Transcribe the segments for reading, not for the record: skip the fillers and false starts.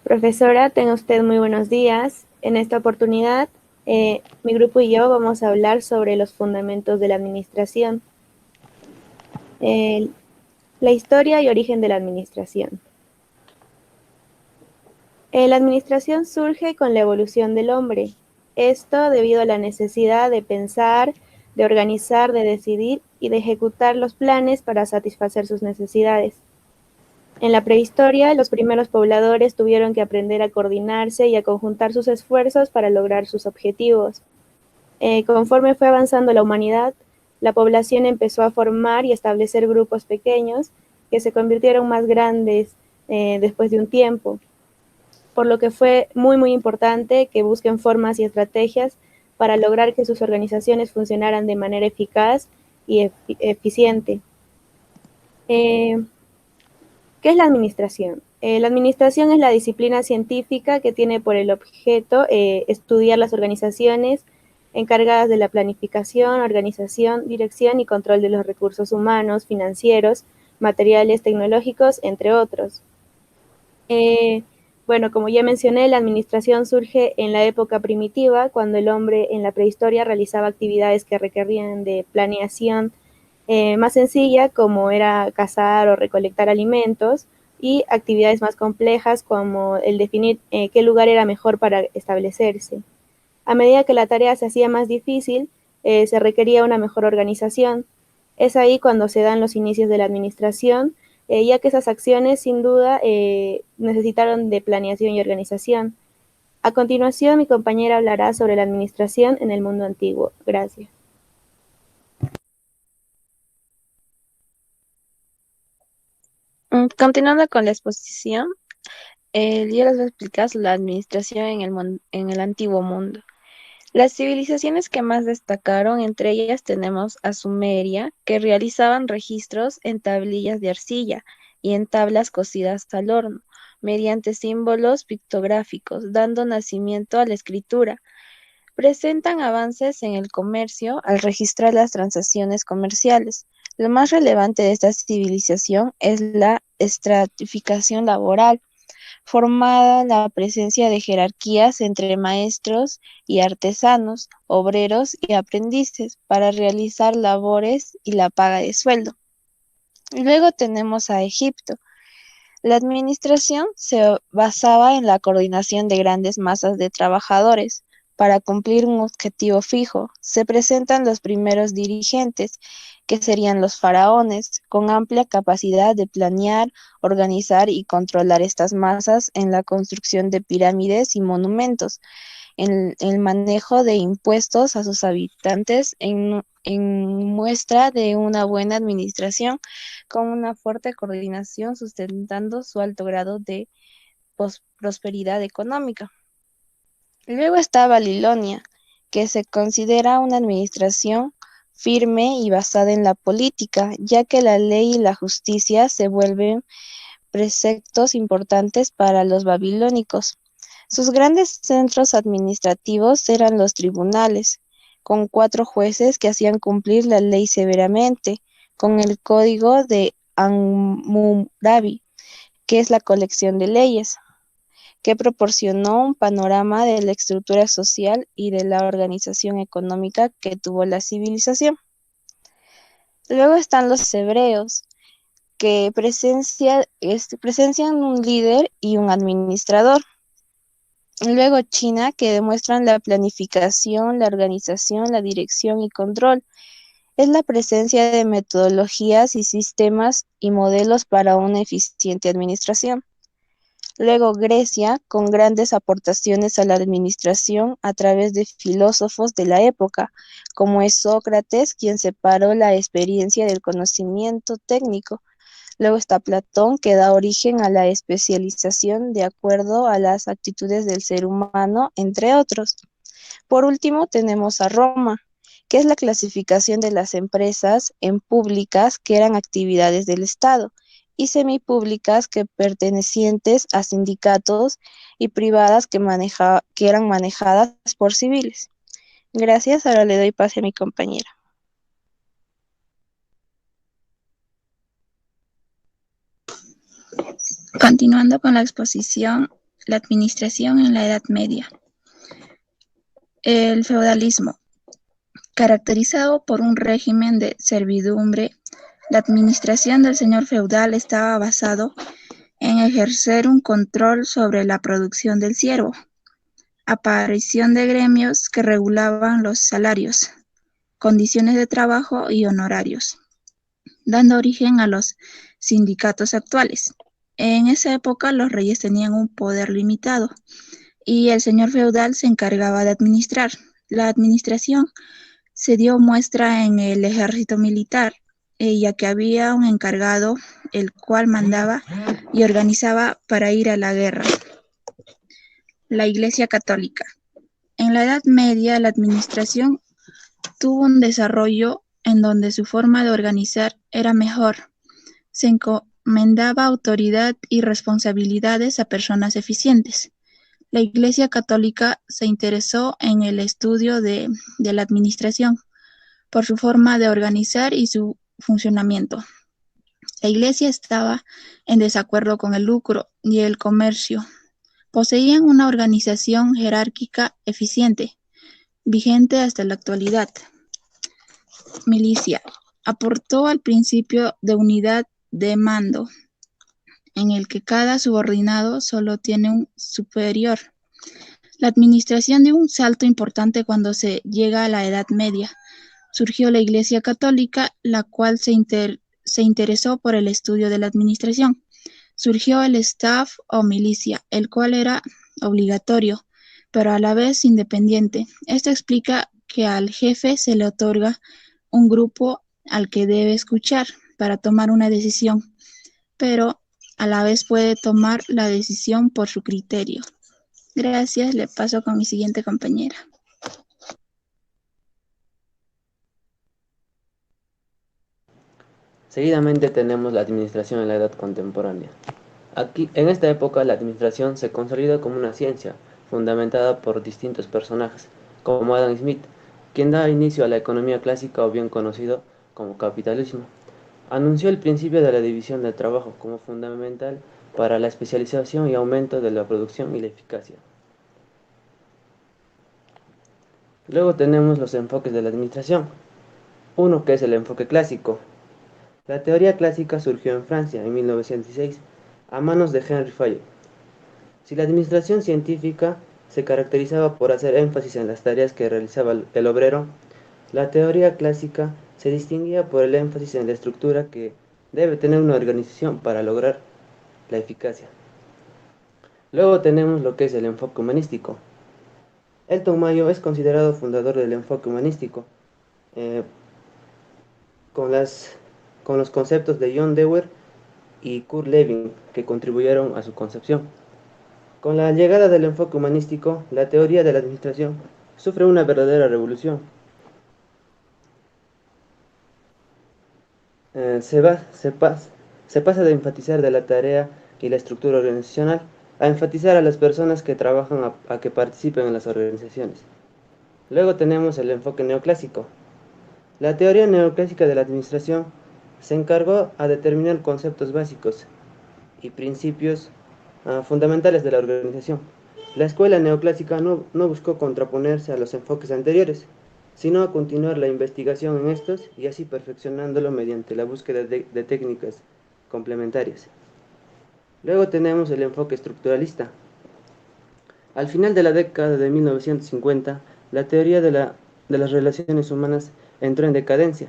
Profesora, tenga usted muy buenos días. En esta oportunidad, mi grupo y yo vamos a hablar sobre los fundamentos de la administración, eh, la historia y origen de la administración. La administración surge con la evolución del hombre. Esto debido a la necesidad de pensar, de organizar, de decidir y de ejecutar los planes para satisfacer sus necesidades. En la prehistoria, los primeros pobladores tuvieron que aprender a coordinarse y a conjuntar sus esfuerzos para lograr sus objetivos. Conforme fue avanzando la humanidad, la población empezó a formar y establecer grupos pequeños que se convirtieron más grandes después de un tiempo, por lo que fue muy importante que busquen formas y estrategias para lograr que sus organizaciones funcionaran de manera eficaz y eficiente. Eh, ¿Qué es la administración? La administración es la disciplina científica que tiene por el objeto estudiar las organizaciones encargadas de la planificación, organización, dirección y control de los recursos humanos, financieros, materiales, tecnológicos, entre otros. Eh, bueno, como ya mencioné, la administración surge en la época primitiva, cuando el hombre en la prehistoria realizaba actividades que requerían de planeación más sencilla, como era cazar o recolectar alimentos, y actividades más complejas, como el definir qué lugar era mejor para establecerse. A medida que la tarea se hacía más difícil, se requería una mejor organización. Es ahí cuando se dan los inicios de la administración, ya que esas acciones sin duda necesitaron de planeación y organización. A continuación, mi compañera hablará sobre la administración en el mundo antiguo. Gracias. Continuando con la exposición, yo les voy a explicar la administración en el antiguo mundo. Las civilizaciones que más destacaron, entre ellas tenemos a Sumeria, que realizaban registros en tablillas de arcilla y en tablas cosidas al horno, mediante símbolos pictográficos, dando nacimiento a la escritura. Presentan avances en el comercio al registrar las transacciones comerciales. Lo más relevante de esta civilización es la estratificación laboral, formada la presencia de jerarquías entre maestros y artesanos, obreros y aprendices para realizar labores y la paga de sueldo. Luego tenemos a Egipto. La administración se basaba en la coordinación de grandes masas de trabajadores. Para cumplir un objetivo fijo, se presentan los primeros dirigentes, que serían los faraones, con amplia capacidad de planear, organizar y controlar estas masas en la construcción de pirámides y monumentos, en el manejo de impuestos a sus habitantes, en muestra de una buena administración con una fuerte coordinación sustentando su alto grado de prosperidad económica. Luego está Babilonia, que se considera una administración firme y basada en la política, ya que la ley y la justicia se vuelven preceptos importantes para los babilónicos. Sus grandes centros administrativos eran los tribunales, con 4 jueces que hacían cumplir la ley severamente, con el código de Hammurabi, que es la colección de leyes, que proporcionó un panorama de la estructura social y de la organización económica que tuvo la civilización. Luego están los hebreos, que presencian un líder y un administrador. Luego China, que demuestran la planificación, la organización, la dirección y control. Es la presencia de metodologías y sistemas y modelos para una eficiente administración. Luego Grecia, con grandes aportaciones a la administración a través de filósofos de la época, como es Sócrates, quien separó la experiencia del conocimiento técnico. Luego está Platón, que da origen a la especialización de acuerdo a las actitudes del ser humano, entre otros. Por último, tenemos a Roma, que es la clasificación de las empresas en públicas, que eran actividades del Estado, y semipúblicas, que pertenecientes a sindicatos, y privadas, que eran manejadas por civiles. Gracias, ahora le doy pase a mi compañera. Continuando con la exposición, la administración en la Edad Media. El feudalismo, caracterizado por un régimen de servidumbre, la administración del señor feudal estaba basado en ejercer un control sobre la producción del siervo, aparición de gremios que regulaban los salarios, condiciones de trabajo y honorarios, dando origen a los sindicatos actuales. En esa época los reyes tenían un poder limitado y el señor feudal se encargaba de administrar. La administración se dio muestra en el ejército militar, ya que había un encargado el cual mandaba y organizaba para ir a la guerra. La Iglesia Católica. En la Edad Media, la administración tuvo un desarrollo en donde su forma de organizar era mejor. Se encomendaba autoridad y responsabilidades a personas eficientes. La Iglesia Católica se interesó en el estudio de la administración por su forma de organizar y su funcionamiento. La Iglesia estaba en desacuerdo con el lucro y el comercio. Poseían una organización jerárquica eficiente, vigente hasta la actualidad. Milicia. Aportó al principio de unidad de mando, en el que cada subordinado solo tiene un superior. La administración dio un salto importante cuando se llega a la Edad Media. Surgió la Iglesia Católica, la cual se interesó por el estudio de la administración. Surgió el staff o milicia, el cual era obligatorio, pero a la vez independiente. Esto explica que al jefe se le otorga un grupo al que debe escuchar para tomar una decisión, pero a la vez puede tomar la decisión por su criterio. Gracias, le paso con mi siguiente compañera. Seguidamente tenemos la administración en la edad contemporánea. Aquí, en esta época, la administración se consolida como una ciencia, fundamentada por distintos personajes, como Adam Smith, quien da inicio a la economía clásica o bien conocido como capitalismo. Anunció el principio de la división del trabajo como fundamental para la especialización y aumento de la producción y la eficacia. Luego tenemos los enfoques de la administración. Uno que es el enfoque clásico. La teoría clásica surgió en Francia en 1906 a manos de Henry Fayet. Si la administración científica se caracterizaba por hacer énfasis en las tareas que realizaba el obrero, la teoría clásica se distinguía por el énfasis en la estructura que debe tener una organización para lograr la eficacia. Luego tenemos lo que es el enfoque humanístico. Elton Mayo es considerado fundador del enfoque humanístico, con los conceptos de John Dewey y Kurt Lewin, que contribuyeron a su concepción. Con la llegada del enfoque humanístico, la teoría de la administración sufre una verdadera revolución. Se pasa de enfatizar de la tarea y la estructura organizacional a enfatizar a las personas que trabajan a que participen en las organizaciones. Luego tenemos el enfoque neoclásico. La teoría neoclásica de la administración se encargó a determinar conceptos básicos y principios fundamentales de la organización. La escuela neoclásica no buscó contraponerse a los enfoques anteriores, sino a continuar la investigación en estos y así perfeccionándolo mediante la búsqueda de técnicas complementarias. Luego tenemos el enfoque estructuralista. Al final de la década de 1950, la teoría de las relaciones humanas entró en decadencia.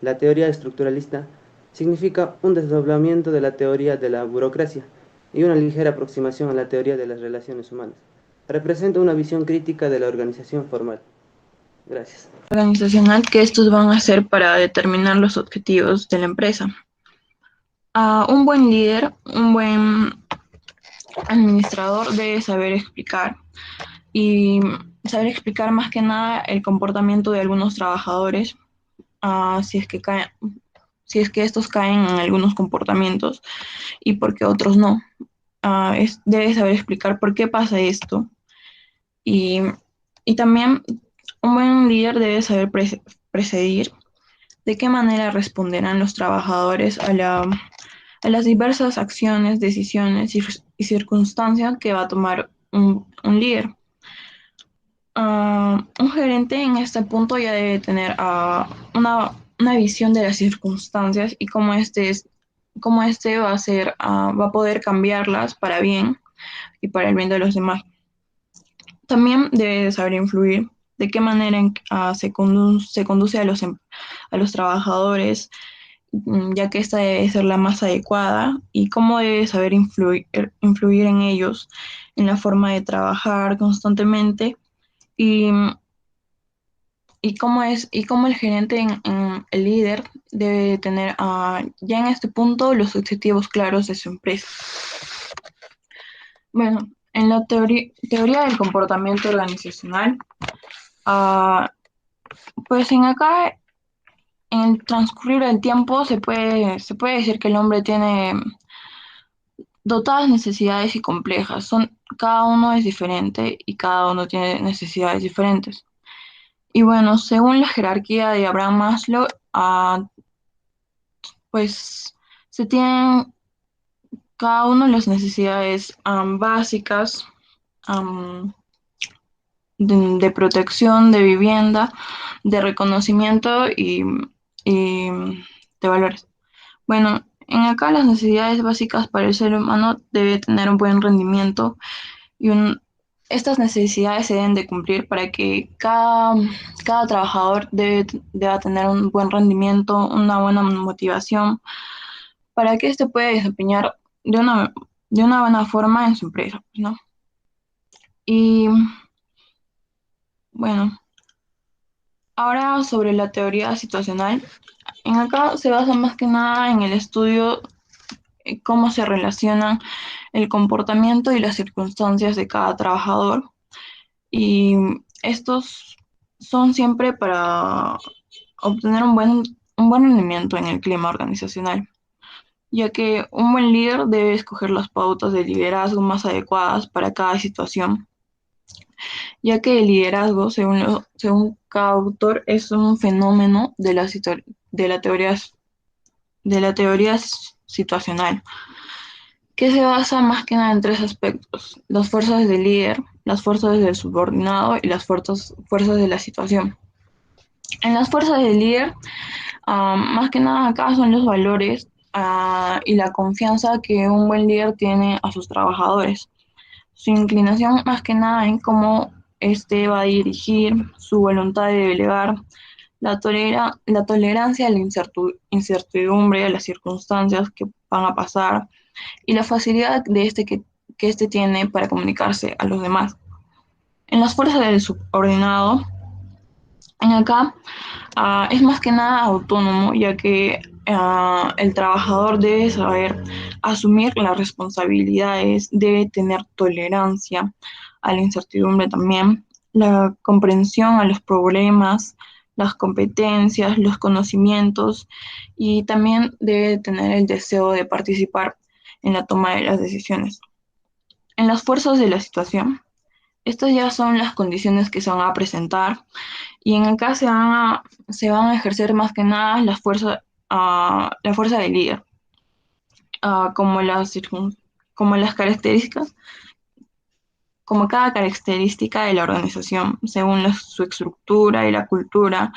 La teoría estructuralista significa un desdoblamiento de la teoría de la burocracia y una ligera aproximación a la teoría de las relaciones humanas. Representa una visión crítica de la organización formal. Gracias. Organizacional que estos van a hacer para determinar los objetivos de la empresa. Un buen líder, un buen administrador debe saber explicar y saber explicar más que nada el comportamiento de algunos trabajadores, si es que estos caen en algunos comportamientos y por qué otros no. Debe saber explicar por qué pasa esto y también un buen líder debe saber precedir de qué manera responderán los trabajadores a a las diversas acciones, decisiones y circunstancias que va a tomar un líder. Un gerente en este punto ya debe tener una visión de las circunstancias y cómo este va a ser, va a poder cambiarlas para bien y para el bien de los demás. También debe de saber influir de qué manera se conduce a los trabajadores, ya que esta debe ser la más adecuada, y cómo debe saber influir en ellos, en la forma de trabajar constantemente, y, y cómo el gerente, el líder, debe tener ya en este punto los objetivos claros de su empresa. Bueno, en la teoría del comportamiento organizacional, ah, pues en el transcurrir del tiempo se puede decir que el hombre tiene dotadas necesidades y complejas. Cada uno es diferente y cada uno tiene necesidades diferentes. Y bueno, según la jerarquía de Abraham Maslow, pues se tienen cada uno las necesidades básicas, am, de protección, de vivienda, de reconocimiento y de valores. Bueno, en acá las necesidades básicas para el ser humano debe tener un buen rendimiento y estas necesidades se deben de cumplir para que cada trabajador deba tener un buen rendimiento, una buena motivación, para que éste pueda desempeñar de una buena forma en su empresa, ¿no? Y bueno, ahora sobre la teoría situacional. En acá se basa más que nada en el estudio cómo se relacionan el comportamiento y las circunstancias de cada trabajador. Y estos son siempre para obtener un buen rendimiento en el clima organizacional, ya que un buen líder debe escoger las pautas de liderazgo más adecuadas para cada situación, ya que el liderazgo, según cada autor, es un fenómeno de la teoría situacional, que se basa más que nada en tres aspectos: las fuerzas del líder, las fuerzas del subordinado y las fuerzas de la situación. En las fuerzas del líder, más que nada acá son los valores y la confianza que un buen líder tiene a sus trabajadores. Su inclinación más que nada en cómo este va a dirigir, su voluntad de delegar, la tolerancia a la incertidumbre, a las circunstancias que van a pasar, y la facilidad que este tiene para comunicarse a los demás. En las fuerzas del subordinado, en acá es más que nada autónomo, ya que el trabajador debe saber asumir las responsabilidades, debe tener tolerancia a la incertidumbre también, la comprensión a los problemas, las competencias, los conocimientos, y también debe tener el deseo de participar en la toma de las decisiones. En las fuerzas de la situación, estas ya son las condiciones que se van a presentar, y en acá se van a ejercer más que nada la fuerza del líder, como como las características, como cada característica de la organización, según su estructura y la cultura,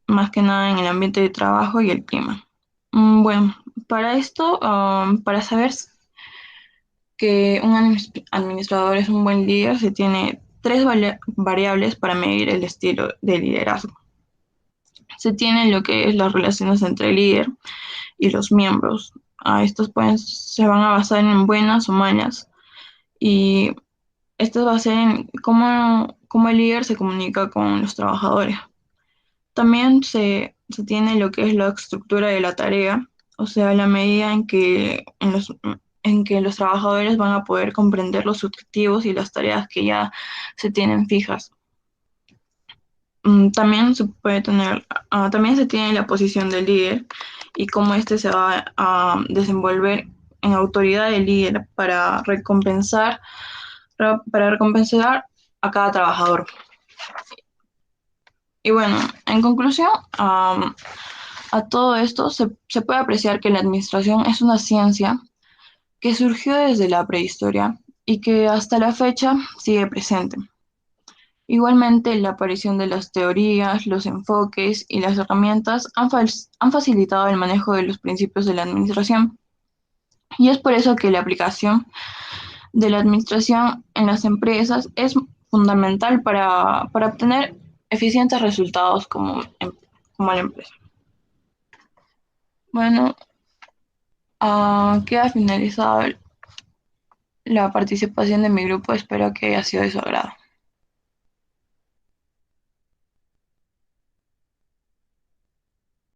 más que nada en el ambiente de trabajo y el clima. Bueno, para esto, para saber que un administrador es un buen líder, se tiene tres variables para medir el estilo de liderazgo. Se tiene lo que es las relaciones entre el líder y los miembros. Estos se van a basar en buenas o malas, y esto va a ser en cómo el líder se comunica con los trabajadores. También se tiene lo que es la estructura de la tarea, o sea, la medida en que los trabajadores van a poder comprender los objetivos y las tareas que ya se tienen fijas. También también se tiene la posición del líder y cómo éste se va a desenvolver en autoridad del líder para recompensar a cada trabajador. Y bueno, en conclusión, A todo esto se puede apreciar que la administración es una ciencia que surgió desde la prehistoria y que hasta la fecha sigue presente. Igualmente, la aparición de las teorías, los enfoques y las herramientas han facilitado el manejo de los principios de la administración. Y es por eso que la aplicación de la administración en las empresas es fundamental para obtener eficientes resultados como la empresa. Bueno, queda finalizada la participación de mi grupo. Espero que haya sido de su agrado.